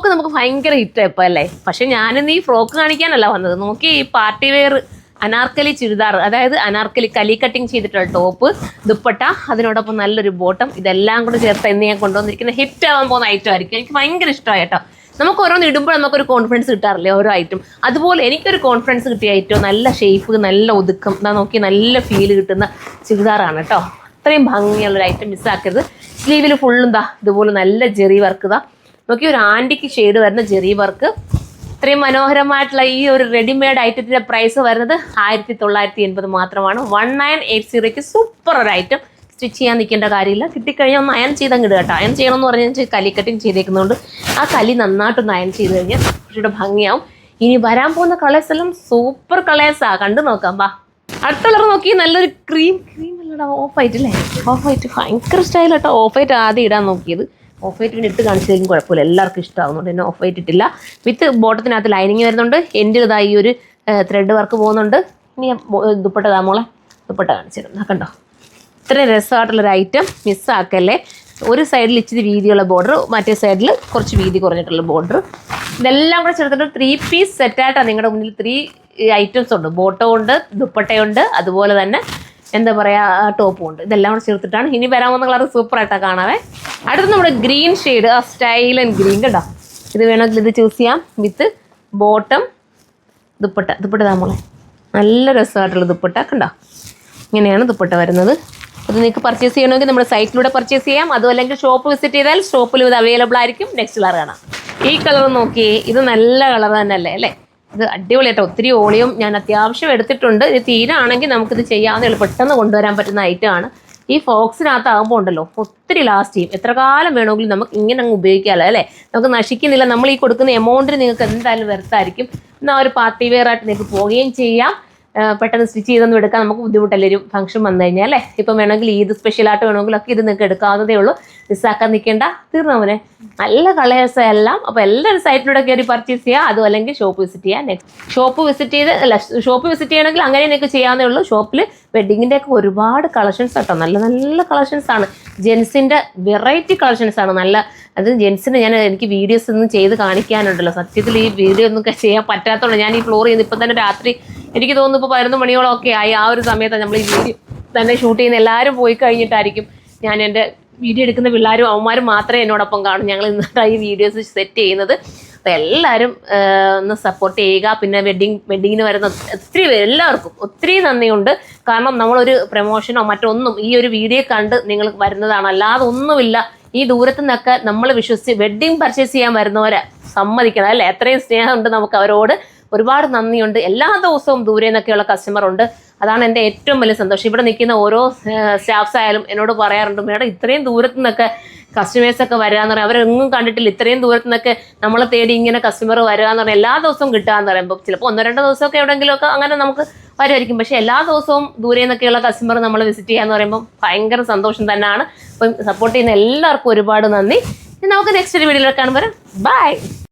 Frock നമുക്ക് ഭയങ്കര ഹിറ്റാണ് ഇപ്പം അല്ലേ. പക്ഷെ ഞാനിന്ന് ഈ ഫ്രോക്ക് കാണിക്കാനല്ല വന്നത്. നോക്കി ഈ പാർട്ടി വെയർ അനാർക്കലി ചുരിദാർ, അതായത് അനാർക്കലി കലി കട്ടിങ് ചെയ്തിട്ടുള്ള ടോപ്പ്, ദുപ്പട്ട, അതിനോടൊപ്പം നല്ലൊരു ബോട്ടം, ഇതെല്ലാം കൂടെ ചേർത്ത് എന്ന് ഞാൻ കൊണ്ടുവന്നിരിക്കുന്ന ഹിറ്റ് ആവാൻ പോകുന്ന ഐറ്റം ആയിരിക്കും. എനിക്ക് ഭയങ്കര ഇഷ്ടമായി കേട്ടോ. നമുക്ക് ഓരോന്ന് ഇടുമ്പോൾ നമുക്കൊരു കോൺഫിഡൻസ് കിട്ടാറില്ലേ ഓരോ ഐറ്റം. അതുപോലെ എനിക്കൊരു കോൺഫിഡൻസ് കിട്ടിയ ഐറ്റം, നല്ല ഷേപ്പ്, നല്ല ഒതുക്കം, എന്താ നോക്കി നല്ല ഫീല് കിട്ടുന്ന ചുരിദാറാണ് കേട്ടോ. അത്രയും ഭംഗിയുള്ളൊരു ഐറ്റം മിസ്സാക്കരുത്. സ്ലീവിൽ ഫുള്ളും ദാ ഇതുപോലെ നല്ല ജെറി വർക്ക്, ഇതാ നോക്കി ഒരു ആൻറ്റിക്ക് ഷെയ്ഡ് വരുന്ന ജെറി വർക്ക്. ഇത്രയും മനോഹരമായിട്ടുള്ള ഈ ഒരു റെഡിമെയ്ഡ് ഐറ്റത്തിൻ്റെ പ്രൈസ് വരുന്നത് 1980 മാത്രമാണ്. 1980 സൂപ്പർ ഒരു ഐറ്റം. സ്റ്റിച്ച് ചെയ്യാൻ നിൽക്കേണ്ട കാര്യമില്ല. കിട്ടിക്കഴിഞ്ഞാൽ ഒന്ന് അയൺ ചെയ്തങ്ങ് ഇടുക കേട്ടോ. അയൺ ചെയ്യണമെന്ന് പറഞ്ഞാൽ കലി കട്ടിങ് ചെയ്തേക്കുന്നതുകൊണ്ട് ആ കലി നന്നായിട്ടൊന്ന് അയൺ ചെയ്ത് കഴിഞ്ഞാൽ കുറച്ചുകൂടെ ഭംഗിയാവും. ഇനി വരാൻ പോകുന്ന കളേഴ്സ് എല്ലാം സൂപ്പർ കളേഴ്സാണ്, കണ്ടു നോക്കാം. ബാ അടുത്ത കളർ നോക്കി, നല്ലൊരു ക്രീം അല്ലടാ, ഓഫ് വൈറ്റ് അല്ലേ. ഓഫ് വൈറ്റ് ഭയങ്കര സ്റ്റൈൽ കേട്ടോ. ഓഫ് വൈറ്റ് ആദ്യം ഇടാൻ നോക്കിയത്. ഓഫ് വൈറ്റ് പിന്നെ ഇട്ട് കാണിച്ചതെങ്കിലും കുഴപ്പമില്ല, എല്ലാവർക്കും ഇഷ്ടമാകുന്നുണ്ട്. പിന്നെ ഓഫ് വൈറ്റ് ഇട്ടില്ല. വിത്ത് ബോട്ടത്തിനകത്ത് ലൈനിങ് വരുന്നുണ്ട്. എൻ്റെ ഇതായി ഒരു ത്രെഡ് വർക്ക് പോകുന്നുണ്ട്. ഇനി ദുപ്പട്ട മോളെ ദുപ്പട്ട കാണിച്ചിരുന്നു, കണ്ടോ. ഇത്രയും രസമായിട്ടുള്ളൊരു ഐറ്റം മിസ്സാക്കല്ലേ. ഒരു സൈഡിൽ ഇച്ചിരി വീതിയുള്ള ബോർഡർ, മറ്റേ സൈഡിൽ കുറച്ച് വീതി കുറഞ്ഞിട്ടുള്ള ബോർഡർ. ഇതെല്ലാം കൂടെ ചേർത്തിട്ട് 3 പീസ് സെറ്റായിട്ടാണ് നിങ്ങളുടെ മുന്നിൽ 3 ഐറ്റംസ് ഉണ്ട്. ബോട്ടം ഉണ്ട്, ദുപ്പട്ടയുണ്ട്, അതുപോലെ തന്നെ എന്താ പറയുക ടോപ്പും ഉണ്ട്. ഇതെല്ലാം കൂടെ ചേർത്തിട്ടാണ്. ഇനി വരാൻ പോകുന്ന കളർ സൂപ്പറായിട്ടാണ് കാണാവേ. അടുത്ത് നമ്മുടെ ഗ്രീൻ ഷെയ്ഡ്, ആ സ്റ്റൈൽ ആൻഡ് ഗ്രീൻ കേട്ടോ. ഇത് വേണമെങ്കിൽ ഇത് ചൂസ് ചെയ്യാം. വിത്ത് ബോട്ടം, ദുപ്പട്ട നമ്മളെ നല്ല രസമായിട്ടുള്ള ദുപ്പട്ട കണ്ടോ. ഇങ്ങനെയാണ് ദുപ്പട്ട വരുന്നത്. ഇത് നിങ്ങൾക്ക് പർച്ചേസ് ചെയ്യണമെങ്കിൽ നമ്മുടെ സൈറ്റിലൂടെ പർച്ചേസ് ചെയ്യാം. അതും അല്ലെങ്കിൽ ഷോപ്പ് വിസിറ്റ് ചെയ്താൽ ഷോപ്പിൽ ഇത് അവൈലബിൾ ആയിരിക്കും. നെക്സ്റ്റ് കളർ കാണാം. ഈ കളർ നോക്കിയേ, ഇത് നല്ല കളർ തന്നെയല്ലേ അല്ലേ. ഇത് അടിപൊളിയായിട്ടോ. ഒത്തിരി ഓളിയും ഞാൻ അത്യാവശ്യം എടുത്തിട്ടുണ്ട്. ഇത് തീരാണെങ്കിൽ നമുക്കിത് ചെയ്യാവുന്ന പെട്ടെന്ന് കൊണ്ടുവരാൻ പറ്റുന്ന ഐറ്റമാണ്. ഈ ഫോക്സിനകത്താകുമ്പോൾ ഉണ്ടല്ലോ ഒത്തിരി ലാസ്റ്റ് ചെയ്യും. എത്ര കാലം വേണമെങ്കിലും നമുക്ക് ഇങ്ങനെ അങ്ങ് ഉപയോഗിക്കാമല്ലോ അല്ലേ. നമുക്ക് നശിക്കുന്നില്ല. നമ്മൾ ഈ കൊടുക്കുന്ന എമൗണ്ടിന് നിങ്ങൾക്ക് എന്തായാലും വെറുത്തായിരിക്കും. എന്നാൽ ഒരു പാർട്ടി വെയർ ആയിട്ട് നിങ്ങൾക്ക് പോവുകയും ചെയ്യാം. പെട്ടെന്ന് സ്റ്റിച്ച് ചെയ്തൊന്നും എടുക്കാൻ നമുക്ക് ബുദ്ധിമുട്ടല്ലേ ഒരു ഫംഗ്ഷൻ വന്നു കഴിഞ്ഞാൽ അല്ലേ. ഇപ്പം വേണമെങ്കിൽ ഈദ് സ്പെഷ്യലായിട്ട് വേണമെങ്കിലൊക്കെ ഇത് നിങ്ങൾക്ക് എടുക്കാവുന്നതേ ഉള്ളൂ. മിസ്സാക്കാൻ നിൽക്കേണ്ട. തീർന്നവനെ നല്ല കളേഴ്സ് എല്ലാം. അപ്പോൾ എല്ലാവരും സൈറ്റിലൂടെ കയറി പർച്ചേസ് ചെയ്യുക. അതും അല്ലെങ്കിൽ ഷോപ്പ് വിസിറ്റ് ചെയ്യുക. നെക്സ്റ്റ് ഷോപ്പ് വിസിറ്റ് ചെയ്യണമെങ്കിൽ അങ്ങനെ നിങ്ങൾക്ക് ചെയ്യാവുന്നേ ഉള്ളൂ. ഷോപ്പിൽ വെഡ്ഡിങ്ങിൻ്റെ ഒക്കെ ഒരുപാട് കളക്ഷൻസ് കേട്ടോ. നല്ല നല്ല കളക്ഷൻസ് ആണ്. ജെൻസിൻ്റെ വെറൈറ്റി കളക്ഷൻസ് ആണ്. നല്ല അത് ജെൻസിന് എനിക്ക് വീഡിയോസ് ഒന്നും ചെയ്ത് കാണിക്കാനുണ്ടല്ലോ. സത്യത്തിൽ ഈ വീഡിയോ ഒന്നും ചെയ്യാൻ പറ്റാത്തതുകൊണ്ട് ഞാൻ ഈ ഫ്ലോർ ചെയ്യുന്നത്. ഇപ്പം തന്നെ രാത്രി എനിക്ക് തോന്നുന്നു ഇപ്പോൾ 11 മണിയോളം ഒക്കെ ആയി. ആ ഒരു സമയത്താണ് നമ്മൾ ഈ വീഡിയോ തന്നെ ഷൂട്ട് ചെയ്യുന്ന. എല്ലാവരും പോയി കഴിഞ്ഞിട്ടായിരിക്കും ഞാൻ എൻ്റെ വീഡിയോ എടുക്കുന്ന പിള്ളേരും അവന്മാരും മാത്രമേ എന്നോടൊപ്പം കാണും. ഞങ്ങൾ ഇന്നത്തെ ഈ വീഡിയോസ് സെറ്റ് ചെയ്യുന്നത്. അപ്പോൾ എല്ലാവരും ഒന്ന് സപ്പോർട്ട് ചെയ്യുക. പിന്നെ വെഡ്ഡിങ്ങിന് വരുന്ന എല്ലാവർക്കും ഒത്തിരി നന്ദിയുണ്ട്. കാരണം നമ്മളൊരു പ്രമോഷനോ മറ്റൊന്നും ഈ ഒരു വീഡിയോ കണ്ട് നിങ്ങൾ വരുന്നതാണ്. അല്ലാതെ ഒന്നുമില്ല. ഈ ദൂരത്തു നിന്നൊക്കെ നമ്മൾ വിശ്വസിച്ച് വെഡ്ഡിങ് പർച്ചേസ് ചെയ്യാൻ വരുന്നവരെ സമ്മതിക്കണം അല്ലേ. എത്രയും സ്നേഹമുണ്ട് നമുക്ക് അവരോട്. ഒരുപാട് നന്ദിയുണ്ട്. എല്ലാ ദിവസവും ദൂരെ നിന്നൊക്കെയുള്ള കസ്റ്റമർ ഉണ്ട്. അതാണ് എൻ്റെ ഏറ്റവും വലിയ സന്തോഷം. ഇവിടെ നിൽക്കുന്ന ഓരോ സ്റ്റാഫ്സ് ആയാലും എന്നോട് പറയാറുണ്ട്, മേഡം ഇത്രയും ദൂരത്തു നിന്നൊക്കെ കസ്റ്റമേഴ്സൊക്കെ വരികയെന്ന് പറയാം. അവരൊന്നും കണ്ടിട്ടില്ല. ഇത്രയും ദൂരത്തു നിന്നൊക്കെ നമ്മളെ തേടി ഇങ്ങനെ കസ്റ്റമർ വരികയെന്ന് പറഞ്ഞാൽ എല്ലാ ദിവസവും കിട്ടുകയെന്ന് പറയുമ്പോൾ ചിലപ്പോൾ 1-2 ദിവസമൊക്കെ എവിടെയെങ്കിലുമൊക്കെ അങ്ങനെ നമുക്ക് വരുമായിരിക്കും. പക്ഷേ എല്ലാ ദിവസവും ദൂരെ നിന്നൊക്കെയുള്ള കസ്റ്റമർ നമ്മൾ വിസിറ്റ് ചെയ്യാന്ന് പറയുമ്പോൾ ഭയങ്കര സന്തോഷം തന്നെയാണ്. അപ്പം സപ്പോർട്ട് ചെയ്യുന്ന എല്ലാവർക്കും ഒരുപാട് നന്ദി. നമുക്ക് നെക്സ്റ്റ് ഒരു വീഡിയോയിൽ കാണുമ്പോൾ ബൈ.